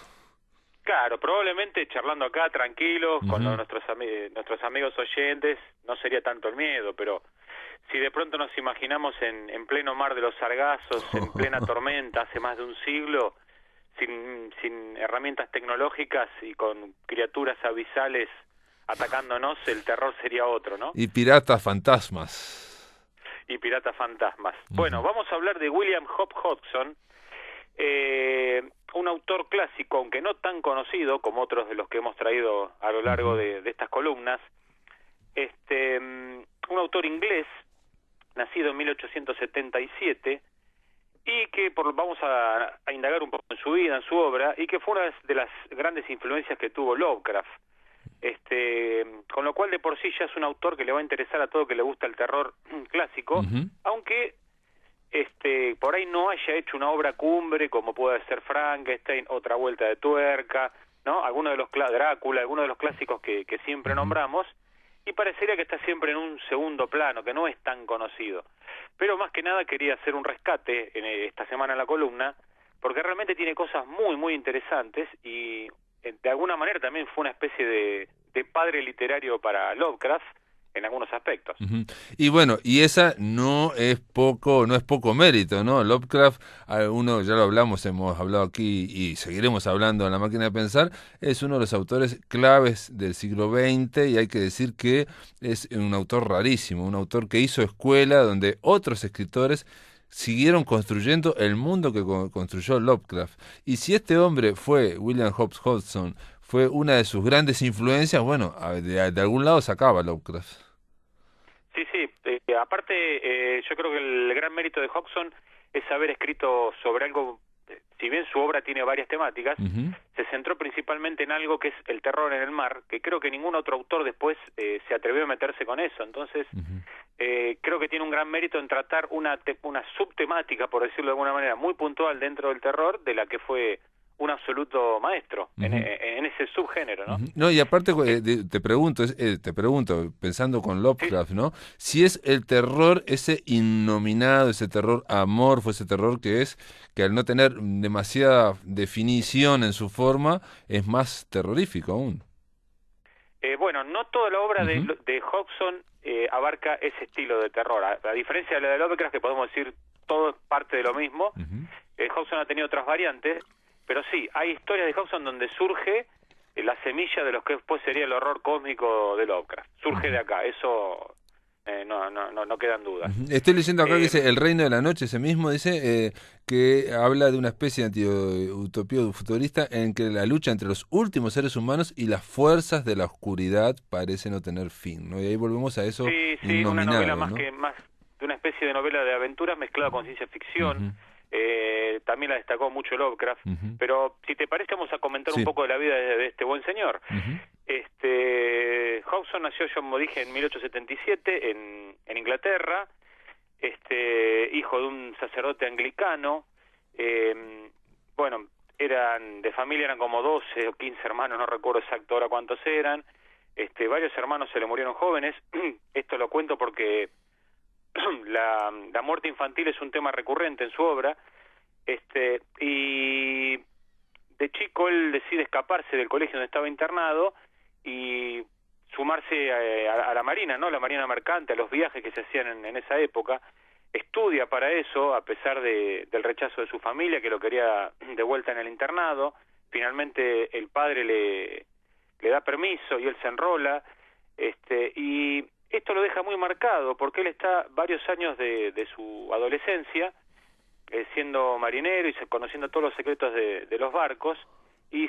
Claro, probablemente charlando acá tranquilos con nuestros amigos oyentes no sería tanto el miedo, pero si de pronto nos imaginamos en pleno mar de los Sargazos, en plena tormenta, hace más de un siglo, sin herramientas tecnológicas y con criaturas abisales atacándonos, el terror sería otro, ¿no? Y piratas fantasmas. Bueno, vamos a hablar de William Hope Hodgson, un autor clásico, aunque no tan conocido como otros de los que hemos traído a lo largo de estas columnas. Un autor inglés, nacido en 1877, y que vamos a indagar un poco en su vida, en su obra, y que fue una de las grandes influencias que tuvo Lovecraft. Con lo cual de por sí ya es un autor que le va a interesar a todo que le gusta el terror clásico, aunque por ahí no haya hecho una obra cumbre como puede ser Frankenstein, Otra vuelta de tuerca, ¿no? Drácula, algunos de los clásicos que siempre nombramos, y parecería que está siempre en un segundo plano, que no es tan conocido. Pero más que nada quería hacer un rescate esta semana en la columna, porque realmente tiene cosas muy, muy interesantes, y de alguna manera también fue una especie de padre literario para Lovecraft en algunos aspectos. Y bueno, y esa no es poco mérito, ¿no? Lovecraft, uno ya lo hablamos, hemos hablado aquí y seguiremos hablando en La Máquina de Pensar, es uno de los autores claves del siglo XX, y hay que decir que es un autor rarísimo, un autor que hizo escuela donde otros escritores siguieron construyendo el mundo que construyó Lovecraft. Y si este hombre fue, William Hobbs Hodgson, fue una de sus grandes influencias, bueno, de algún lado sacaba Lovecraft. Sí, sí. Aparte, yo creo que el gran mérito de Hodgson es haber escrito sobre algo, si bien su obra tiene varias temáticas, se centró principalmente en algo que es el terror en el mar, que creo que ningún otro autor después se atrevió a meterse con eso. Entonces, creo que tiene un gran mérito en tratar una subtemática, por decirlo de alguna manera, muy puntual dentro del terror, de la que fue un absoluto maestro en ese subgénero, ¿no? No, y aparte te pregunto, pensando con Lovecraft, ¿no? Si es el terror ese innominado, ese terror amorfo, ese terror que al no tener demasiada definición en su forma, es más terrorífico aún. Bueno, no toda la obra de Hodgson abarca ese estilo de terror. A diferencia de la de Lovecraft, que podemos decir todo es parte de lo mismo, Hodgson ha tenido otras variantes. Pero sí, hay historias de Hodgson donde surge la semilla de lo que después sería el horror cósmico de Lovecraft. Surge de acá, eso no quedan dudas. Estoy leyendo acá que dice El Reino de la Noche, ese mismo dice que habla de una especie de antiutopía futurista en que la lucha entre los últimos seres humanos y las fuerzas de la oscuridad parece no tener fin, ¿no? Y ahí volvemos a eso. Sí, una novela más de una especie de novela de aventuras mezclada con ciencia ficción. También la destacó mucho Lovecraft, pero si te parece vamos a comentar un poco de la vida de este buen señor. Hodgson nació, yo como dije, en 1877 en Inglaterra, hijo de un sacerdote anglicano. Bueno, de familia eran como 12 o 15 hermanos, no recuerdo exacto ahora cuántos eran. Varios hermanos se le murieron jóvenes. Esto lo cuento porque la muerte infantil es un tema recurrente en su obra, y de chico él decide escaparse del colegio donde estaba internado y sumarse a la marina, ¿no? La marina mercante, a los viajes que se hacían en esa época. Estudia para eso, a pesar del rechazo de su familia, que lo quería de vuelta en el internado. Finalmente el padre le da permiso y él se enrola, y esto lo deja muy marcado porque él está varios años de su adolescencia siendo marinero y conociendo todos los secretos de los barcos, y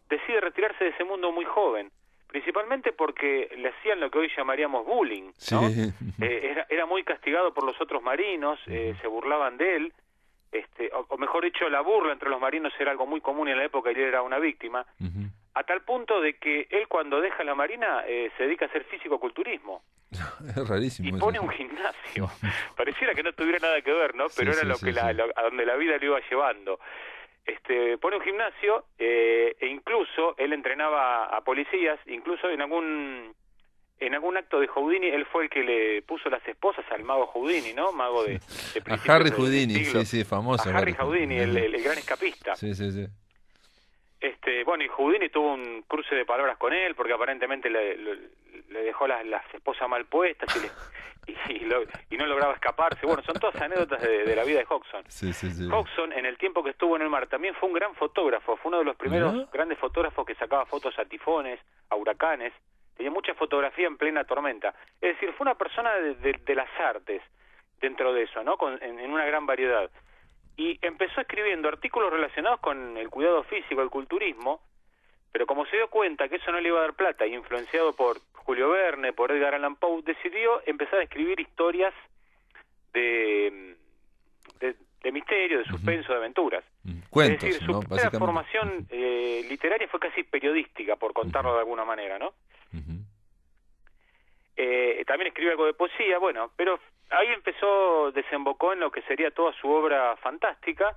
decide retirarse de ese mundo muy joven, principalmente porque le hacían lo que hoy llamaríamos bullying, ¿no? Era muy castigado por los otros marinos, se burlaban de él, o mejor dicho, la burla entre los marinos era algo muy común en la época y él era una víctima, a tal punto de que él cuando deja la marina se dedica a hacer físico-culturismo. Es rarísimo. Y pone un gimnasio. Pareciera que no tuviera nada que ver, ¿no? Pero era a donde la vida lo iba llevando. Pone un gimnasio e incluso él entrenaba a policías, incluso en algún acto de Houdini, él fue el que le puso las esposas al mago Houdini, ¿no? Mago de a Harry Houdini, famoso. A Harry Houdini, el gran escapista. Sí. Bueno, y Houdini tuvo un cruce de palabras con él, porque aparentemente le dejó las esposas mal puestas y no lograba escaparse. Bueno, son todas anécdotas de la vida de Hodgson. Sí. Hodgson, en el tiempo que estuvo en el mar, también fue un gran fotógrafo, fue uno de los primeros grandes fotógrafos que sacaba fotos a tifones, a huracanes, tenía mucha fotografía en plena tormenta. Es decir, fue una persona de las artes dentro de eso, ¿no? En una gran variedad. Y empezó escribiendo artículos relacionados con el cuidado físico, el culturismo, pero como se dio cuenta que eso no le iba a dar plata, y influenciado por Julio Verne, por Edgar Allan Poe, decidió empezar a escribir historias de misterio, de suspenso, de aventuras. Cuentos, es decir, su ¿no? primera formación literaria fue casi periodística, por contarlo de alguna manera, ¿no? También escribió algo de poesía, bueno, pero ahí desembocó en lo que sería toda su obra fantástica,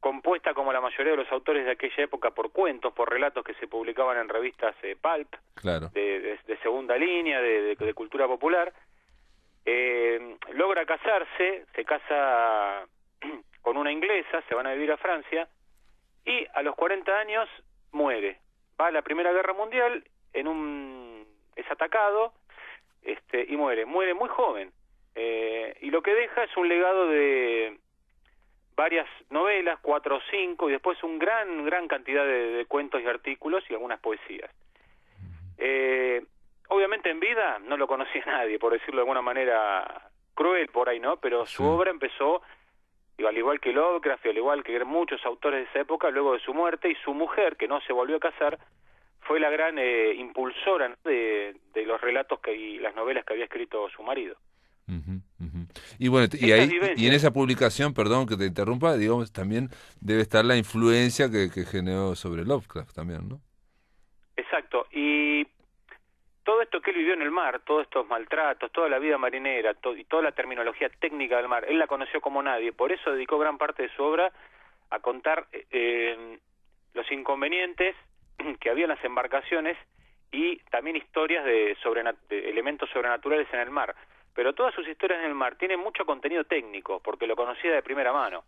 compuesta como la mayoría de los autores de aquella época por cuentos, por relatos que se publicaban en revistas pulp, claro, de segunda línea, de cultura popular. Logra casarse, se casa con una inglesa, se van a vivir a Francia, y a los 40 años muere. Va a la Primera Guerra Mundial, es atacado, y muere muy joven. Y lo que deja es un legado de varias novelas, 4 o 5, y después un gran cantidad de cuentos y artículos y algunas poesías. Obviamente en vida no lo conocía nadie, por decirlo de alguna manera cruel por ahí, ¿no? Pero su obra empezó, digo, al igual que Lovecraft, al igual que muchos autores de esa época, luego de su muerte, y su mujer, que no se volvió a casar, fue la gran impulsora, ¿no?, de los relatos y las novelas que había escrito su marido. Y bueno, y en esa publicación, perdón que te interrumpa, digamos, también debe estar la influencia que generó sobre Lovecraft también, ¿no? Exacto, y todo esto que él vivió en el mar, todos estos maltratos, toda la vida marinera, y toda la terminología técnica del mar, él la conoció como nadie, por eso dedicó gran parte de su obra a contar los inconvenientes que había en las embarcaciones y también historias de elementos sobrenaturales en el mar. Pero todas sus historias en el mar tienen mucho contenido técnico, porque lo conocía de primera mano.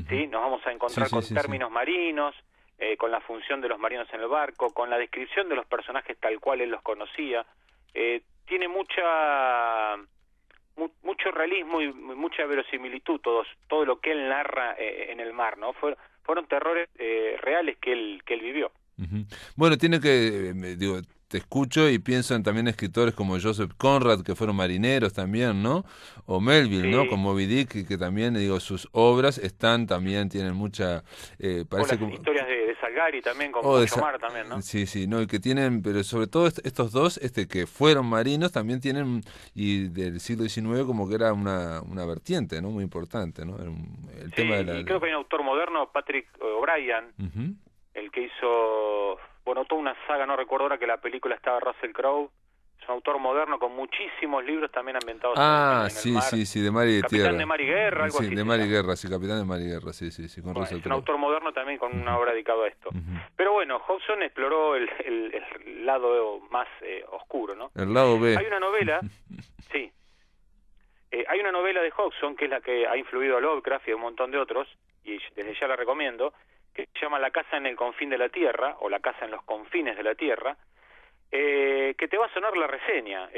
¿Sí? Nos vamos a encontrar con términos marinos, con la función de los marinos en el barco, con la descripción de los personajes tal cual él los conocía. Tiene mucho realismo y mucha verosimilitud todo lo que él narra en el mar, ¿no? Fueron terrores reales que él vivió. Bueno, tiene que, digo, te escucho y pienso en también escritores como Joseph Conrad, que fueron marineros también, ¿no? O Melville, ¿no? Con Moby Dick, que también, digo, sus obras tienen mucha... parece como historias de Salgari también, con mucho mar también, ¿no? Sí, no, y que tienen, pero sobre todo estos dos, que fueron marinos, también tienen, y del siglo XIX como que era una vertiente, ¿no? Muy importante, ¿no? El tema de y creo que hay un autor moderno, Patrick O'Brien, el que hizo, bueno, toda una saga, no recuerdo ahora que la película estaba Russell Crowe, es un autor moderno con muchísimos libros también ambientados en el mar. Sí, de mar y de tierra. Capitán de mar y guerra, algo así. Sí, de mar y guerra, sí, Capitán de mar y guerra, sí, con bueno, Russell es Crowe. un autor moderno también con una obra dedicada a esto. Pero bueno, Hodgson exploró el lado más oscuro, ¿no? El lado B. Hay una novela, hay una novela de Hodgson, que es la que ha influido a Lovecraft y a un montón de otros, y desde ya la recomiendo, que se llama La casa en el confín de la tierra, o La casa en los confines de la tierra, que te va a sonar la reseña.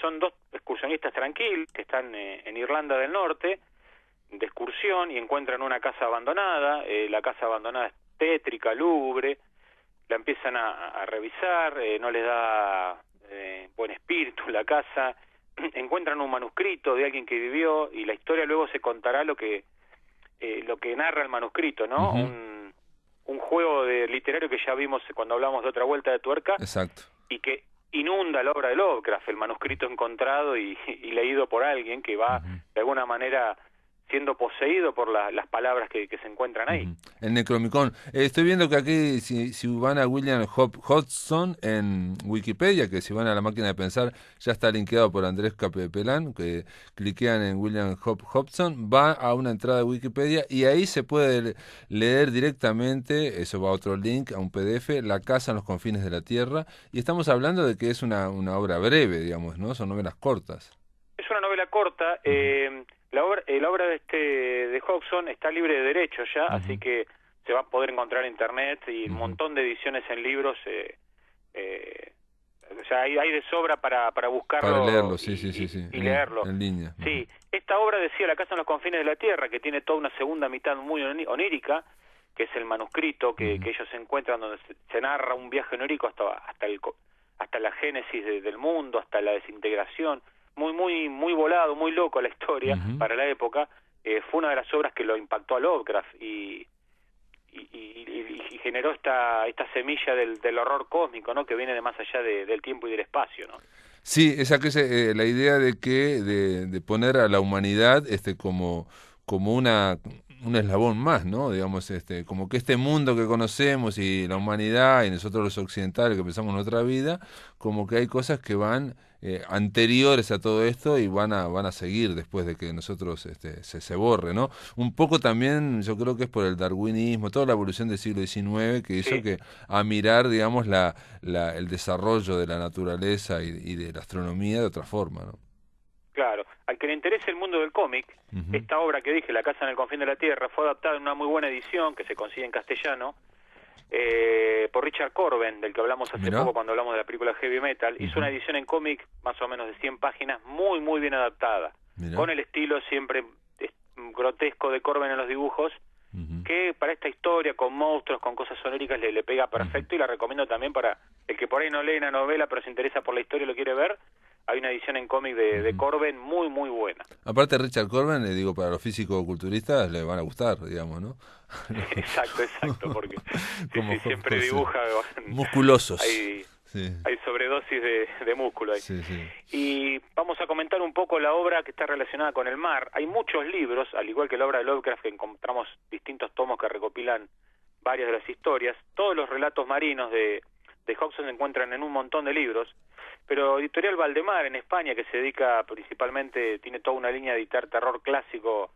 Son dos excursionistas tranquilos que están en Irlanda del Norte, de excursión, y encuentran una casa abandonada. La casa abandonada es tétrica, lúgubre, la empiezan a revisar, no les da buen espíritu la casa, encuentran un manuscrito de alguien que vivió, y la historia luego se contará lo que narra el manuscrito, ¿no? Un juego literario que ya vimos cuando hablamos de Otra vuelta de tuerca. Exacto. Y que inunda la obra de Lovecraft, el manuscrito encontrado y leído por alguien que va de alguna manera siendo poseído por las palabras que se encuentran ahí. El Necronomicon. Estoy viendo que aquí, si van a William Hodgson en Wikipedia, que si van a la máquina de pensar, ya está linkeado por Andrés Capepelán, que cliquean en William Hodgson, va a una entrada de Wikipedia y ahí se puede leer directamente, eso va a otro link, a un PDF, La casa en los confines de la tierra, y estamos hablando de que es una obra breve, digamos, ¿no? Son novelas cortas. Es una novela corta. La obra de Hodgson está libre de derechos ya, así que se va a poder encontrar en internet y un montón de ediciones en libros. O sea, hay de sobra para buscarlo, para leerlo, y leerlo. En línea. Sí, esta obra decía La casa en los confines de la tierra, que tiene toda una segunda mitad muy onírica, que es el manuscrito que ellos encuentran, donde se narra un viaje onírico hasta la génesis del mundo, hasta la desintegración. Muy volado, muy loco la historia para la época. Fue una de las obras que lo impactó a Lovecraft y generó esta semilla del horror cósmico, ¿no? Que viene de más allá del tiempo y del espacio, ¿no? Sí, esa que es la idea de poner a la humanidad como un eslabón más, ¿no? Digamos, como que este mundo que conocemos y la humanidad y nosotros los occidentales que pensamos en otra vida, como que hay cosas que van anteriores a todo esto y van a seguir después de que nosotros se borre, ¿no? Un poco también yo creo que es por el darwinismo, toda la evolución del siglo XIX que hizo que a mirar, digamos, el desarrollo de la naturaleza y de la astronomía de otra forma, ¿no? Claro, al que le interese el mundo del cómic, esta obra que dije, La casa en el confín de la tierra, fue adaptada en una muy buena edición que se consigue en castellano por Richard Corben, del que hablamos hace poco cuando hablamos de la película Heavy Metal. Hizo una edición en cómic más o menos de 100 páginas, muy bien adaptada, con el estilo siempre grotesco de Corben en los dibujos, que para esta historia, con monstruos, con cosas sonóricas, le pega perfecto, y la recomiendo también para el que por ahí no lee la novela pero se interesa por la historia y lo quiere ver. hay una edición en cómic de Corben muy, muy buena. Aparte Richard Corben, le digo, para los físico-culturistas le van a gustar, digamos, ¿no? Exacto, porque Como siempre dibuja... musculosos. Hay sobredosis de músculo ahí. Sí. Y vamos a comentar un poco la obra que está relacionada con el mar. Hay muchos libros, al igual que la obra de Lovecraft, que encontramos distintos tomos que recopilan varias de las historias. Todos los relatos marinos de Hodgson se encuentran en un montón de libros, pero Editorial Valdemar en España, que se dedica principalmente, tiene toda una línea de editar terror clásico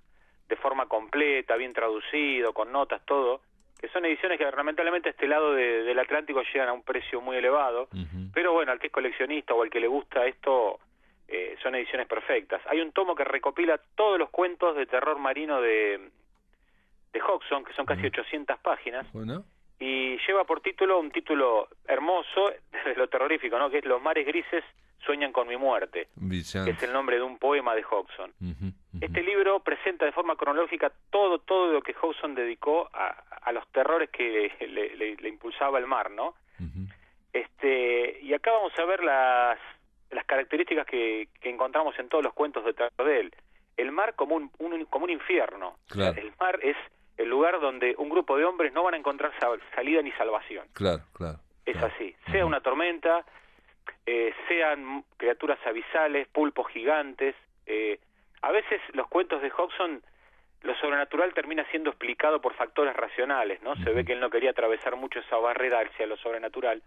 de forma completa, bien traducido, con notas, todo, que son ediciones que lamentablemente a este lado del Atlántico llegan a un precio muy elevado, pero bueno, al que es coleccionista o al que le gusta esto, son ediciones perfectas. Hay un tomo que recopila todos los cuentos de terror marino de Hodgson, que son casi 800 páginas, y lleva por título un título hermoso de lo terrorífico, ¿no? Que es Los mares grises sueñan con mi muerte, que es el nombre de un poema de Hodgson. Este libro presenta de forma cronológica todo lo que Hodgson dedicó a los terrores que le impulsaba el mar, ¿no? Y acá vamos a ver las características que encontramos en todos los cuentos de terror de él. El mar como un infierno. Claro. El mar es el lugar donde un grupo de hombres no van a encontrar salida ni salvación. Claro. Es así. Sea una tormenta, sean criaturas abisales, pulpos gigantes. A veces los cuentos de Hodgson, lo sobrenatural termina siendo explicado por factores racionales, ¿no? Se ve que él no quería atravesar mucho esa barrera hacia lo sobrenatural,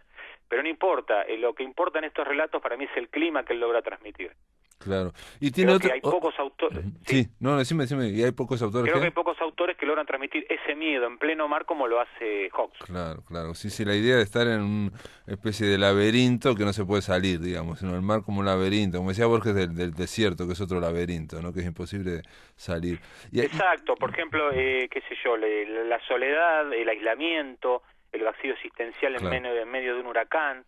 pero no importa. Lo que importa en estos relatos para mí es el clima que él logra transmitir. Claro. Y tiene otro... hay pocos autores. Sí, no, decime, y hay pocos autores. Creo que hay pocos autores que logran transmitir ese miedo en pleno mar como lo hace Hodgson. Claro. Sí, la idea de estar en una especie de laberinto que no se puede salir, digamos, sino el mar como un laberinto, como decía Borges del desierto, que es otro laberinto, ¿no? Que es imposible salir. Exacto, por ejemplo, qué sé yo, la soledad, el aislamiento, el vacío existencial en medio de un huracán,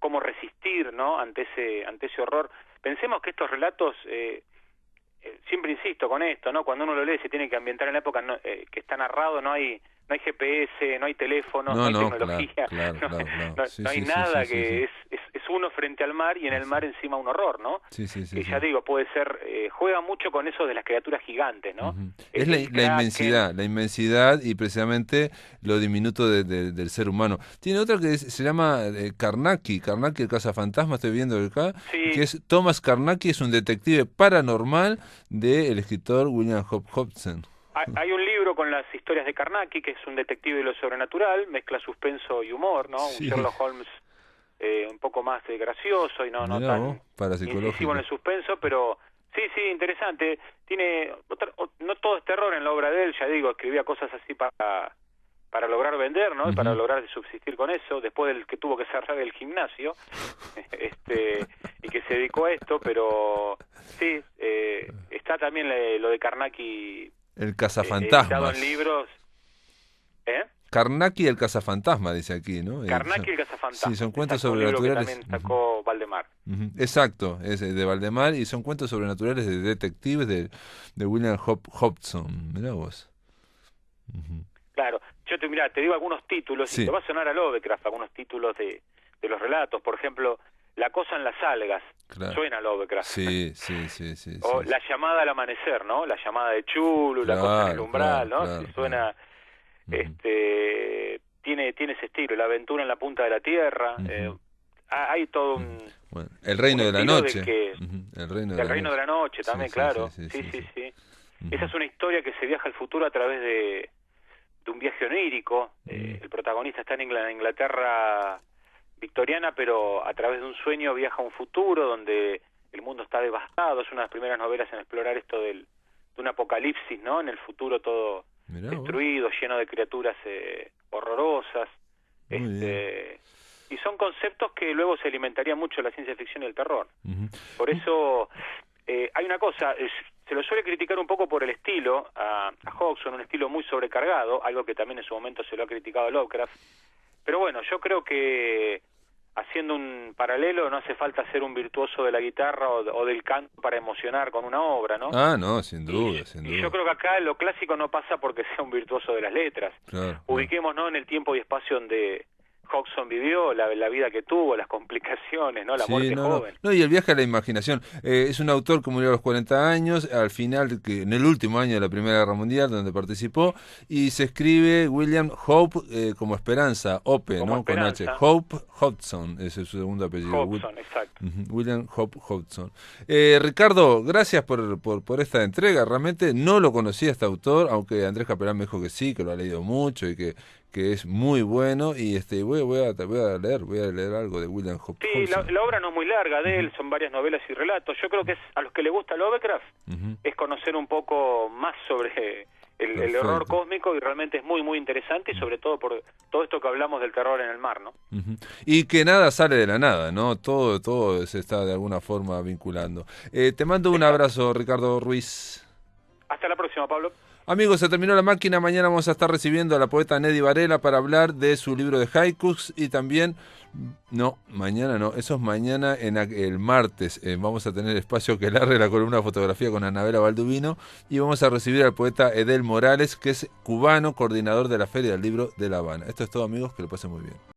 cómo resistir, ¿no? ante ese horror. Pensemos que estos relatos, siempre insisto con esto, ¿no? Cuando uno lo lee se tiene que ambientar en la época que está narrado, no hay GPS, no hay teléfono, no hay tecnología, no hay nada, que es uno frente al mar y en el mar encima un horror, ¿no? Que ya digo, puede ser, juega mucho con eso de las criaturas gigantes, ¿no? Es la inmensidad y precisamente lo diminuto del ser humano. Tiene otra que se llama Carnacki el cazafantasma, estoy viendo acá, que es Thomas Carnacki, es un detective paranormal del escritor William Hodgson. Hay un libro con las historias de Carnacki, que es un detective de lo sobrenatural, mezcla suspenso y humor, ¿no? Un Sherlock Holmes un poco más gracioso y no tan incisivo en el suspenso, pero sí, interesante. Tiene no todo es terror en la obra de él, ya digo, escribía cosas así para lograr vender, ¿no? Y para lograr subsistir con eso, después del que tuvo que cerrar el gimnasio, y que se dedicó a esto, pero sí, está también lo de Carnacki. El cazafantasma. Editado en libros. Carnacki el cazafantasma, dice aquí, ¿no? Carnacki el cazafantasma. Sí, son cuentos sobrenaturales. Que también sacó Valdemar. Exacto, es de Valdemar y son cuentos sobrenaturales de detectives de William Hodgson. Mirá vos. Claro, yo te digo algunos títulos y te va a sonar a Lovecraft, algunos títulos de los relatos. Por ejemplo, La cosa en las algas. Claro. Suena a Lovecraft. Sí. O La llamada al amanecer, ¿no? La llamada de Chulu, La cosa en el umbral, ¿no? Claro, suena... tiene ese estilo, La aventura en la punta de la tierra. Hay todo un... Bueno, El reino de la noche. El reino de la noche también, claro. Sí. Esa es una historia que se viaja al futuro a través de un viaje onírico. El protagonista está en Inglaterra victoriana, pero a través de un sueño viaja a un futuro donde el mundo está devastado. Es una de las primeras novelas en explorar esto de un apocalipsis, ¿no? En el futuro todo destruido, lleno de criaturas horrorosas. Y son conceptos que luego se alimentarían mucho la ciencia ficción y el terror. Por eso hay una cosa, se lo suele criticar un poco por el estilo a Hodgson, un estilo muy sobrecargado, algo que también en su momento se lo ha criticado a Lovecraft. Pero bueno, yo creo que haciendo un paralelo no hace falta ser un virtuoso de la guitarra o del canto para emocionar con una obra, ¿no? No, sin duda. Y yo creo que acá lo clásico no pasa porque sea un virtuoso de las letras. Claro, Ubiquémonos en el tiempo y espacio donde Hodgson vivió, la vida que tuvo, las complicaciones, ¿no? La muerte joven. No, y el viaje a la imaginación. Es un autor que murió a los 40 años, al final, en el último año de la Primera Guerra Mundial, donde participó, y se escribe William Hope como esperanza, Hope, Como ¿no? esperanza. Con H. Hope Hodgson, ese es su segundo apellido. Hodgson, exacto. William Hope Hodgson. Ricardo, gracias por esta entrega. Realmente no lo conocía este autor, aunque Andrés Capelán me dijo que sí, que lo ha leído mucho y que es muy bueno, y voy a leer algo de William Hope. Sí, la obra no es muy larga de él, son varias novelas y relatos. Yo creo que a los que le gusta Lovecraft es conocer un poco más sobre el horror cósmico, y realmente es muy, muy interesante, y sobre todo por todo esto que hablamos del terror en el mar, ¿no? Y que nada sale de la nada, ¿no? Todo se está de alguna forma vinculando. Te mando un abrazo, Ricardo Ruiz. Hasta la próxima, Pablo. Amigos, se terminó la máquina. Mañana vamos a estar recibiendo a la poeta Neddy Varela para hablar de su libro de haikus, y también, no, mañana no, eso es mañana, el martes, vamos a tener Espacio que largue, la columna de fotografía con Anabela Balduvino, y vamos a recibir al poeta Edel Morales, que es cubano, coordinador de la Feria del Libro de La Habana. Esto es todo, amigos, que lo pasen muy bien.